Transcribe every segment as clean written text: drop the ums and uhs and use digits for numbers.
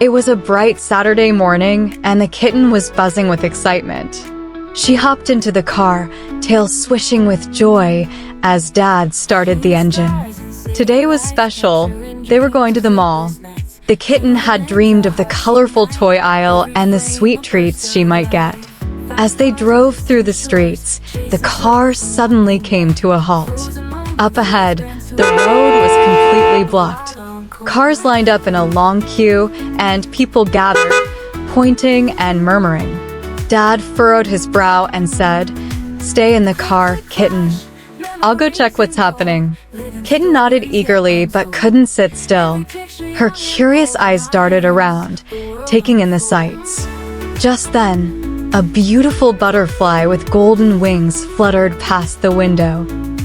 It was a bright Saturday morning, and the kitten was buzzing with excitement. She hopped into the car, tail swishing with joy as Dad started the engine. Today was special. They were going to the mall. The kitten had dreamed of the colorful toy aisle and the sweet treats she might get. As they drove through the streets, the car suddenly came to a halt. Up ahead, the road was completely blocked. Cars lined up in a long queue, and people gathered, pointing and murmuring. Dad furrowed his brow and said, "Stay in the car, kitten. I'll go check what's happening." Kitten nodded eagerly but couldn't sit still. Her curious eyes darted around, taking in the sights. Just then, a beautiful butterfly with golden wings fluttered past the window.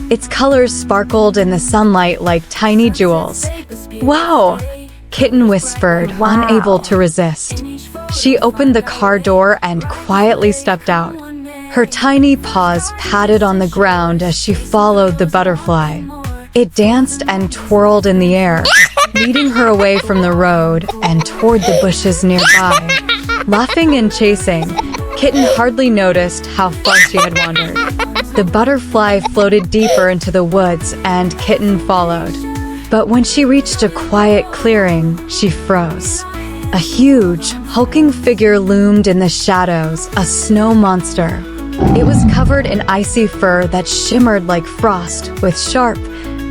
Its colors sparkled in the sunlight like tiny jewels. "Wow!" Kitten whispered, unable to resist. She opened the car door and quietly stepped out. Her tiny paws patted on the ground as she followed the butterfly. It danced and twirled in the air, leading her away from the road and toward the bushes nearby. Laughing and chasing, Kitten hardly noticed how far she had wandered. The butterfly floated deeper into the woods, and Kitten followed. But when she reached a quiet clearing, she froze. A huge, hulking figure loomed in the shadows, a snow monster. It was covered in icy fur that shimmered like frost, with sharp,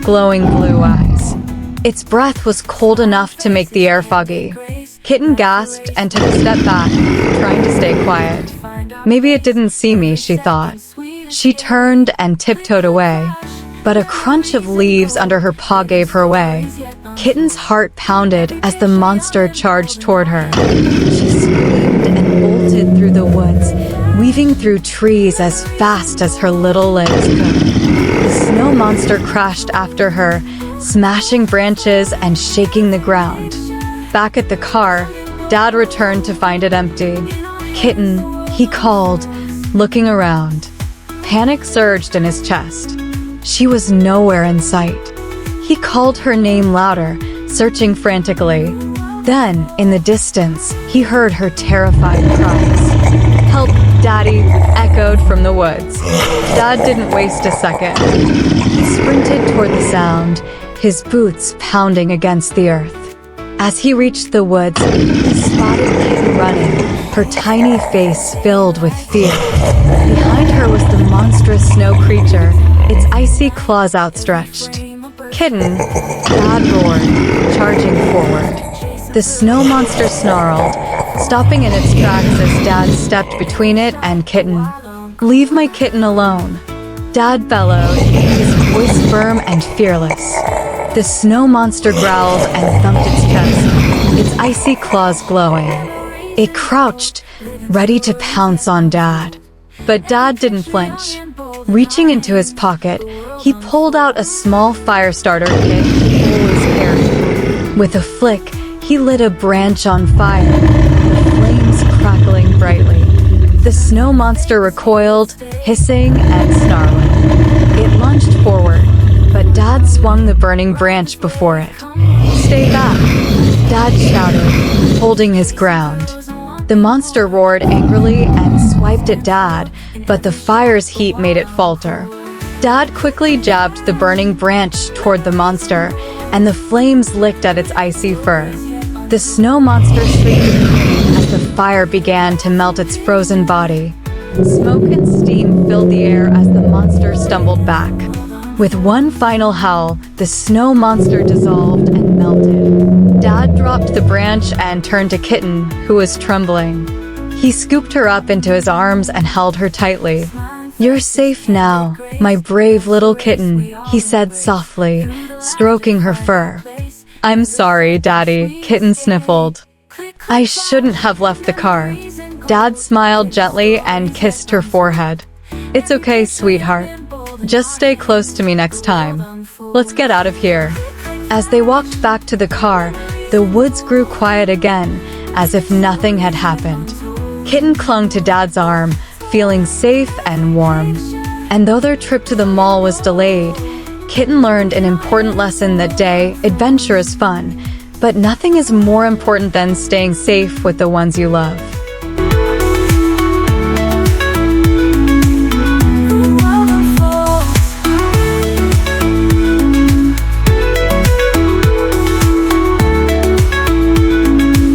glowing blue eyes. Its breath was cold enough to make the air foggy. Kitten gasped and took a step back, trying to stay quiet. Maybe it didn't see me, she thought. She turned and tiptoed away, but a crunch of leaves under her paw gave her away. Kitten's heart pounded as the monster charged toward her. She screamed and bolted through the woods, weaving through trees as fast as her little legs could. The snow monster crashed after her, smashing branches and shaking the ground. Back at the car, Dad returned to find it empty. "Kitten," he called, looking around. Panic surged in his chest. She was nowhere in sight. He called her name louder, searching frantically. Then, in the distance, he heard her terrified cries. "Help, Daddy!" echoed from the woods. Dad didn't waste a second. He sprinted toward the sound, his boots pounding against the earth. As he reached the woods, he spotted Kitten running, her tiny face filled with fear. Behind her was the monstrous snow creature, its icy claws outstretched. "Kitten!" Dad roared, charging forward. The snow monster snarled, stopping in its tracks as Dad stepped between it and Kitten. "Leave my kitten alone!" Dad bellowed, his voice firm and fearless. The snow monster growled and thumped its chest, its icy claws glowing. It crouched, ready to pounce on Dad. But Dad didn't flinch. Reaching into his pocket, he pulled out a small fire starter kit he always carried. With a flick, he lit a branch on fire, the flames crackling brightly. The snow monster recoiled, hissing and snarling. It lunged forward, but Dad swung the burning branch before it. "Stay back!" Dad shouted, holding his ground. The monster roared angrily and swiped at Dad, but the fire's heat made it falter. Dad quickly jabbed the burning branch toward the monster, and the flames licked at its icy fur. The snow monster shrieked in pain as the fire began to melt its frozen body. Smoke and steam filled the air as the monster stumbled back. With one final howl, the snow monster dissolved and melted. Dad dropped the branch and turned to Kitten, who was trembling. He scooped her up into his arms and held her tightly. "You're safe now, my brave little kitten," he said softly, stroking her fur. "I'm sorry, Daddy," Kitten sniffled. "I shouldn't have left the car." Dad smiled gently and kissed her forehead. "It's okay, sweetheart. Just stay close to me next time. Let's get out of here." As they walked back to the car, the woods grew quiet again, as if nothing had happened. Kitten clung to Dad's arm, feeling safe and warm. And though their trip to the mall was delayed, Kitten learned an important lesson that day: adventure is fun, But nothing is more important than staying safe with the ones you love.